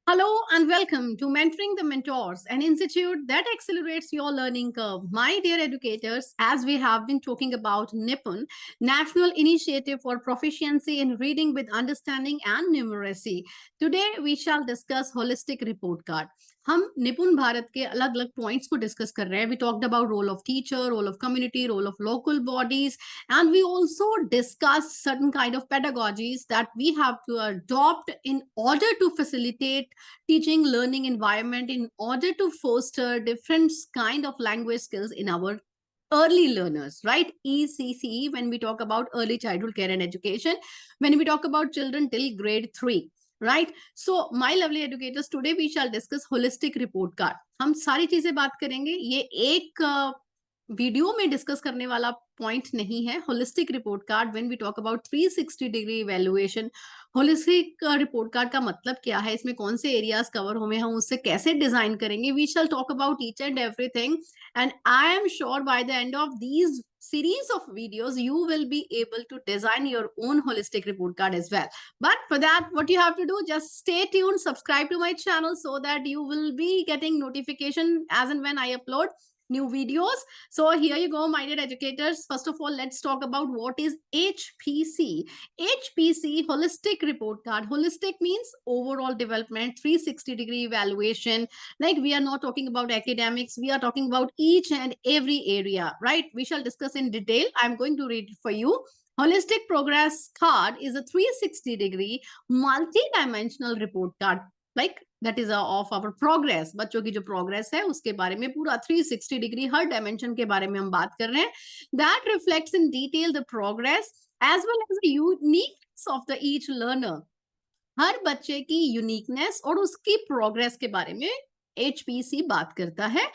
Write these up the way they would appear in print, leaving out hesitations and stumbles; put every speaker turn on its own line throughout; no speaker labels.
Hello and welcome to Mentoring the Mentors, an institute that accelerates your learning curve. My dear educators, as we have been talking about NIPUN, National Initiative for Proficiency in Reading with Understanding and Numeracy, today we shall discuss Holistic Report Card. हम निपुण भारत के अलग अलग points को discuss कर रहे हैं. We talked about role of teacher, role of community, role of local bodies, and we also discuss certain kind of pedagogies that we have to adopt in order to facilitate teaching learning environment, in order to foster different kind of language skills in our early learners, right? ECCE, when we talk about early childhood care and education, when we talk about children till grade 3, right? So my lovely educators, today we shall discuss holistic report card. हम सारी चीजें बात करेंगे. ये एक video में discuss करने वाला पॉइंट नहीं है. Holistic report card, when we talk about 360 degree evaluation, holistic report card का मतलब क्या है, इसमें कौन से एरियाज कवर होंगे, हम उससे कैसे डिजाइन करेंगे. We shall talk about each and everything, and I am sure by the end of these series of videos you will be able to design your own holistic report card as well. But for that, what you have to do, just stay tuned, subscribe to my channel so that you will be getting notification as and when I upload new videos. So here you go, my dear educators. First of all, let's talk about what is HPC. HPC, holistic report card. Holistic means overall development, 360 degree evaluation. Like, we are not talking about academics, we are talking about each and every area, right? We shall discuss in detail. I'm going to read it for you. Holistic progress card is a 360 degree multi-dimensional report card, like that is of our progress. बच्चों की जो progress है उसके बारे में पूरा 360 degree हर dimension के बारे में हम बात कर रहे हैं. That reflects in detail the progress as well as the uniqueness of the each learner. हर बच्चे की यूनिकनेस और उसकी प्रोग्रेस के बारे में HPC बात करता है.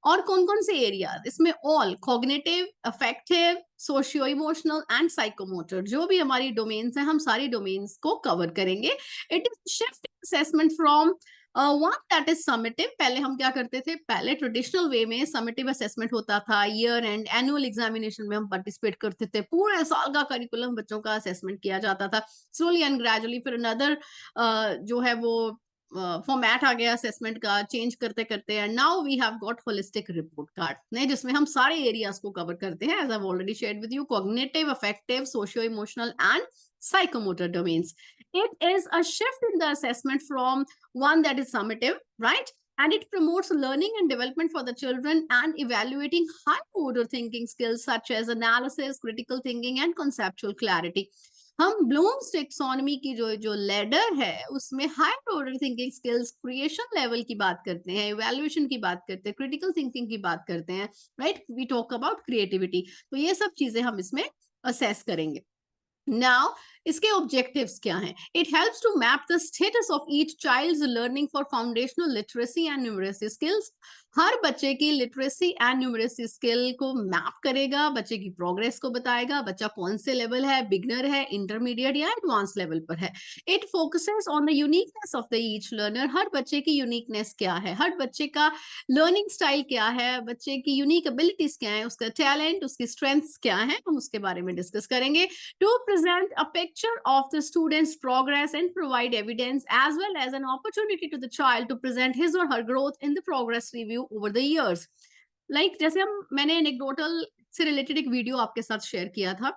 और कौन कौन से एरिया इसमें, all cognitive, affective, socio emotional and psychomotor, जो भी हमारी डोमेन्स हैं हम सारी डोमेन्स को कवर करेंगे. It is shift assessment from one that is summative. पहले हम क्या करते थे, पहले ट्रेडिशनल वे में समेटिव असेसमेंट होता था. ईयर एंड एनुअल एग्जामिनेशन में हम पार्टिसिपेट करते थे, पूरे साल का करिकुलम बच्चों का असेसमेंट किया जाता था. स्लोली एंड ग्रेजुअली फिर अनदर जो है वो फॉर्मेट आ गया असेसमेंट का, चेंज करते करते. And now we have got holistic report card, नहीं, जिसमें हम सारे एरियाज को कवर करते हैं. As I have already shared with you, cognitive, affective, socio emotional and psychomotor domains. It is a shift in the assessment from one that is summative, right? And it promotes learning and development for the children and evaluating high order thinking skills such as analysis, critical thinking, and conceptual clarity. हम Bloom's taxonomy की जो ladder है उसमें higher order thinking skills, creation level की बात करते हैं, evaluation की बात करते हैं, क्रिटिकल थिंकिंग की बात करते हैं, right? We talk about creativity. तो ये सब चीजें हम इसमें असेस करेंगे. Now, इसके objectives क्या हैं? It helps to map the status of each child's learning for foundational literacy and numeracy skills. हर बच्चे की लिटरेसी एंड न्यूमरेसी स्किल को मैप करेगा, बच्चे की प्रोग्रेस को बताएगा, बच्चा कौन से लेवल है, बिगनर है, इंटरमीडिएट या एडवांस लेवल पर है. It focuses on the uniqueness of the each learner. हर बच्चे की यूनिकनेस क्या है, हर बच्चे का लर्निंग स्टाइल क्या है, बच्चे की यूनिक एबिलिटीज क्या है, उसका टैलेंट, उसकी स्ट्रेंथ्स क्या है, हम उसके बारे में डिस्कस करेंगे. To present a picture of the student's progress and provide evidence as well as an opportunity to the child to present his or her growth in the progress review over the years. Like, जैसे मैंने anecdotal से related एक video आपके साथ share किया था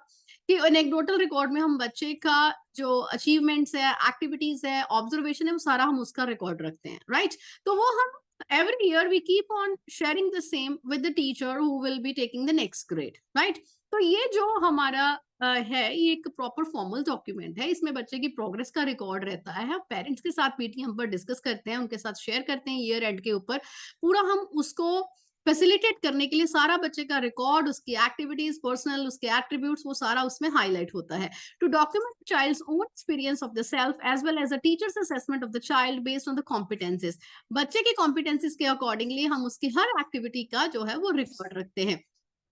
कि anecdotal record में हम बच्चे का जो अचीवमेंट्स है, एक्टिविटीज है, ऑब्जर्वेशन है, वो सारा हम उसका रिकॉर्ड रखते हैं, राइट? तो वो हम every year we keep on sharing the same with the teacher who will be taking the next grade, right? तो ये जो हमारा है, ये एक प्रॉपर फॉर्मल डॉक्यूमेंट है. इसमें बच्चे की प्रोग्रेस का रिकॉर्ड रहता है. हम पेरेंट्स के साथ मीटिंग हम पर डिस्कस करते हैं, उनके साथ शेयर करते हैं ईयर एंड के ऊपर. पूरा हम उसको फैसिलिटेट करने के लिए सारा बच्चे का रिकॉर्ड, उसकी एक्टिविटीज, पर्सनल उसके एट्रीब्यूट्स, वो सारा उसमें हाईलाइट होता है. To document child's own experience of the self as well as a teacher's assessment of the child based on the competencies. बच्चे के कॉम्पिटेंसीज के अकॉर्डिंगली हम उसकी हर एक्टिविटी का जो है वो रिकॉर्ड रखते हैं.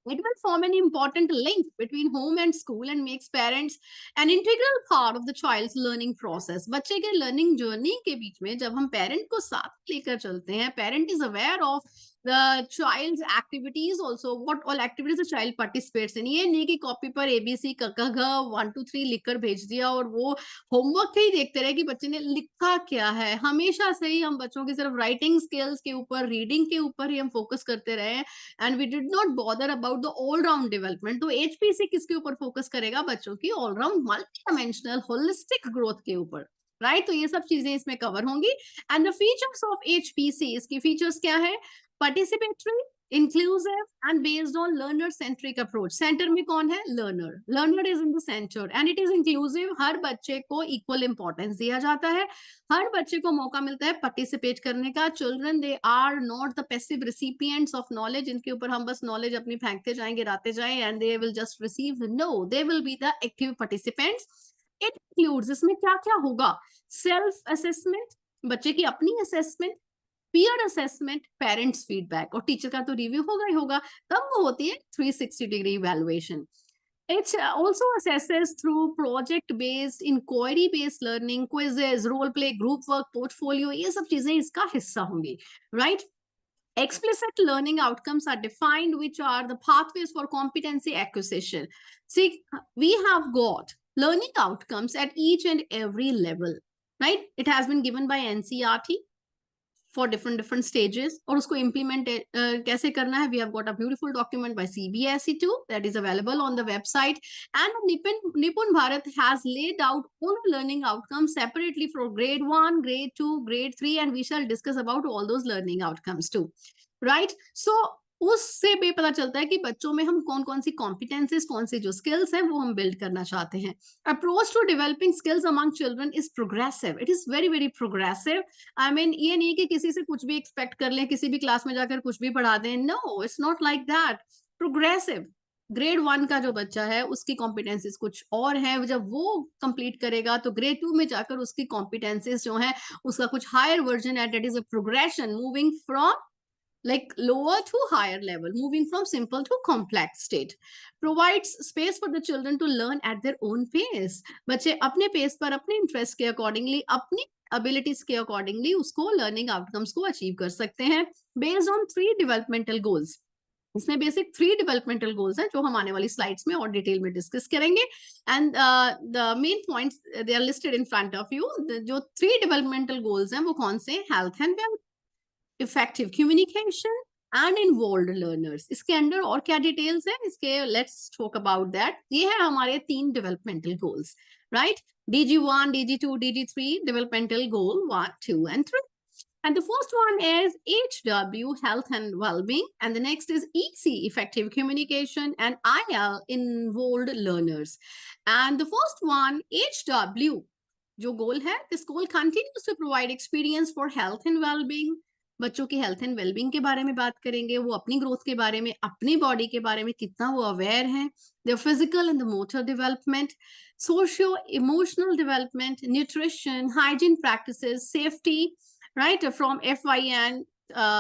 It will form an important link between home and school and makes parents an integral part of the child's learning process. बच्चे के learning journey के बीच में जब हम parent को साथ लेकर चलते हैं, parent is aware of the child's activities also, what all activities the child participates in. ये नहीं कि कॉपी पर ABC क ख ग 1 2 3 लिखकर भेज दिया और वो होमवर्क ही देखते रहे कि बच्चे ने लिखा क्या है। हमेशा से ही हम बच्चों की सिर्फ राइटिंग स्किल्स के ऊपर, रीडिंग के ऊपर ही हम फोकस करते रहे हैं, and we did not bother about the all round development. तो HPC किसके ऊपर फोकस करेगा? बच्चों की all round multi dimensional holistic growth के ऊपर, राइट? तो ये सब चीजें इसमें कवर होंगी। And the features of HPC, इसकी फीचर्स क्या है? Participatory, inclusive and based on learner centric approach. Centre में कौन है? Learner. Learner is in the centre and it is inclusive. हर बच्चे को इक्वल इंपॉर्टेंस दिया जाता है, हर बच्चे को मौका मिलता है पार्टिसिपेट करने का। Children they are not the passive recipients of knowledge, इनके ऊपर हम बस नॉलेज अपनी फेंकते जाएं, गिराते जाएं and they will just receive. No, they will be the active participants. It includes, इसमें क्या क्या होगा? सेल्फ असेसमेंट, बच्चे की अपनी assessment, peer assessment, parents feedback, और टीचर का तो रिव्यू होगा ही होगा। तब वो होती है 360 degree evaluation. It also assesses through project-based, inquiry-based learning, quizzes, role play, group work, portfolio, ये सब चीजें इसका हिस्सा होंगी, right? Explicit learning outcomes are defined, which are the pathways for competency acquisition. See, we have got learning outcomes at each and every level, right? It has been given by NCERT for different stages, और उसको implement कैसे करना है? We have got a beautiful document by CBSE too that is available on the website, and Nipun Bharat has laid out all learning outcomes separately for grade 1, grade 2, grade 3, and we shall discuss about all those learning outcomes too, right? So उससे भी पता चलता है कि बच्चों में हम कौन कौन सी कॉम्पिटेंसीज, कौन सी जो स्किल्स हैं वो हम बिल्ड करना चाहते हैं। Approach to developing skills among children is progressive, it is very very progressive. I mean ये नहीं कि किसी से कुछ भी एक्सपेक्ट कर लें, किसी भी क्लास में जाकर कुछ भी पढ़ा दें। No, it's not like that. Progressive. Grade 1 का जो बच्चा है उसकी कॉम्पिटेंसीज कुछ और है, जब वो कंप्लीट करेगा तो ग्रेड 2 में जाकर उसकी कॉम्पिटेंसीज जो है उसका कुछ हायर वर्जन है। That is a progression, moving from like lower to higher level, moving from simple to complex state. Provides space for the children to learn at their own pace. बच्चे अपने pace पर, अपने interest के accordingly, अपनी abilities के accordingly उसको learning outcomes को achieve कर सकते हैं। बेस्ड ऑन 3 डेवलपमेंटल गोल्स, इसमें बेसिक 3 डेवलपमेंटल गोल्स हैं जो हम आने वाली स्लाइड्स में और डिटेल में डिस्कस करेंगे। And the main points they are listed in front of you. जो 3 डेवलपमेंटल गोल्स हैं वो कौन से? Health and wealth, effective communication and involved learners. इसके अंदर और क्या डिटेल्स है इसके? Let's talk about that. ये है हमारे 3 developmental goals, right? DG1, DG2, DG3 developmental goal 1, 2 and 3. And the first one is HW, health and well-being, and the next is EC, effective communication, and IL, involved learners. And the first one, HW, जो गोल है, this goal continues to provide experience for health and well-being. बच्चों की health and wellbeing के बारे में बात करेंगे, वो अपनी ग्रोथ के बारे में, अपनी बॉडी के बारे में कितना वो अवेयर है, the physical and the motor development, socio emotional development, nutrition, hygiene practices, safety, right, from FYN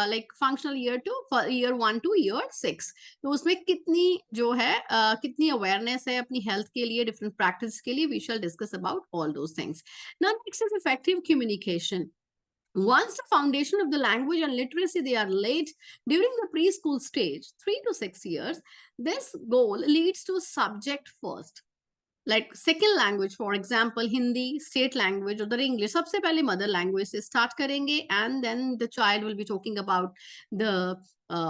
like functional year to year 1 to year 6। तो उसमें कितनी जो है कितनी अवेयरनेस है अपनी हेल्थ के लिए, डिफरेंट प्रैक्टिस के लिए, we shall discuss about all those things. Now next is effective communication. Once the foundation of the language and literacy they are laid during the preschool stage, 3 to 6 years, this goal leads to subject first, like second language, for example Hindi, state language, or English। सबसे पहले mother language से start करेंगे, and then the child will be talking about the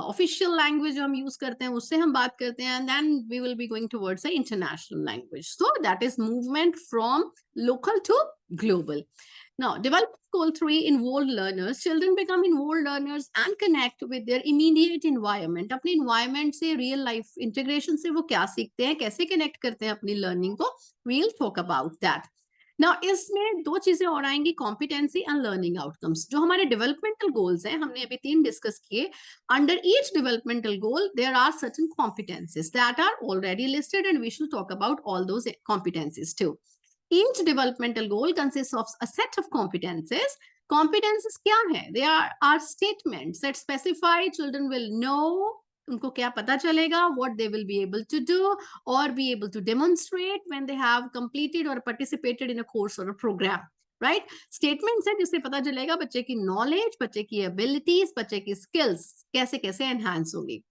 official language जो हम use करते हैं उससे हम बात करते हैं, and then we will be going towards the international language। So that is movement from local to global। Now, development goal 3, involved learners. Children become involved learners and connect with their immediate environment. अपने environment से, real life integration से वो क्या सीखते हैं, कैसे connect करते हैं अपनी learning को, we'll talk about that. Now, इसमें 2 चीजें और आएंगी, competency and learning outcomes। जो हमारे developmental goals हैं, हमने अभी 3 discuss किए। Under each developmental goal, there are certain competencies that are already listed, and we should talk about all those competencies too। Each developmental goal consists of a set of competences. Competences क्या है? They are statements that specify children will know, उनको क्या पता चलेगा, what they will be able to do or be able to demonstrate when they have completed or participated in a course or a program, right? Statements है जिससे पता चलेगा बच्चे की नॉलेज, बच्चे की एबिलिटीज, बच्चे की स्किल्स कैसे कैसे एनहांस होगी।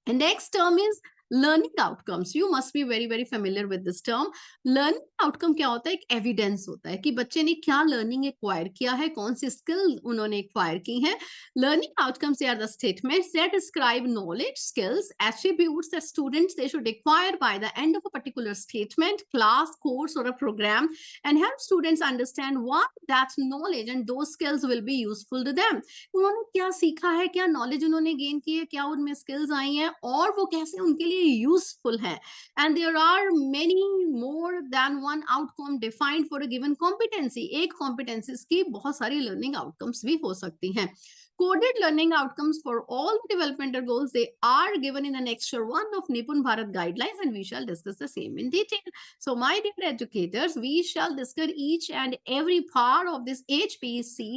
And next term is learning outcomes. You must be very very familiar with this term. Learning outcome क्या होता है? एक एविडेंस होता है कि बच्चे ने क्या लर्निंग एक्वायर किया है, कौन सी स्किल उन्होंने एक्वायर की है। Learning outcomes are the statements that describe knowledge, skills, attributes that students they should acquire by the end of a particular statement, class, course or a program, and help students understand why that knowledge and those skills will be useful to them. उन्होंने क्या सीखा है, क्या knowledge उन्होंने gain की है, क्या उनमें स्किल्स आई हैं और वो कैसे उनके लिए यूजफुल है। And there are many more than one outcome defined for a given competency. एक कॉम्पिटेंसीज की बहुत सारी लर्निंग आउटकम्स भी हो सकती हैं। Coded learning outcomes for all the developmental goals, they are given in annexure 1 of Nipun Bharat guidelines, and we shall discuss the same in detail. So my dear educators, we shall discuss each and every part of this HPC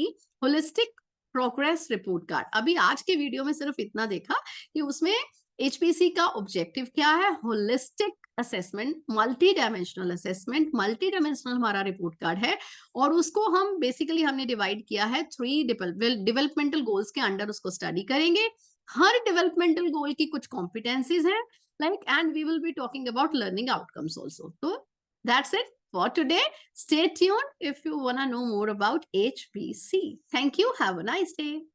holistic progress report card. अभी आज के video में सिर्फ इतना देखा कि उसमें HPC का ऑब्जेक्टिव क्या है, holistic assessment, multi dimensional assessment, multi dimensional हमारा रिपोर्ट कार्ड है और उसको हम बेसिकली हमने डिवाइड किया है 3 डेवलपमेंटल गोल्स के अंडर उसको स्टडी करेंगे। हर डेवलपमेंटल गोल की कुछ कॉम्पिटेंसीज हैं like, and we will be talking about learning outcomes also. तो that's it for today. Stay tuned if you want to know more about HPC. Thank you. Have a nice day.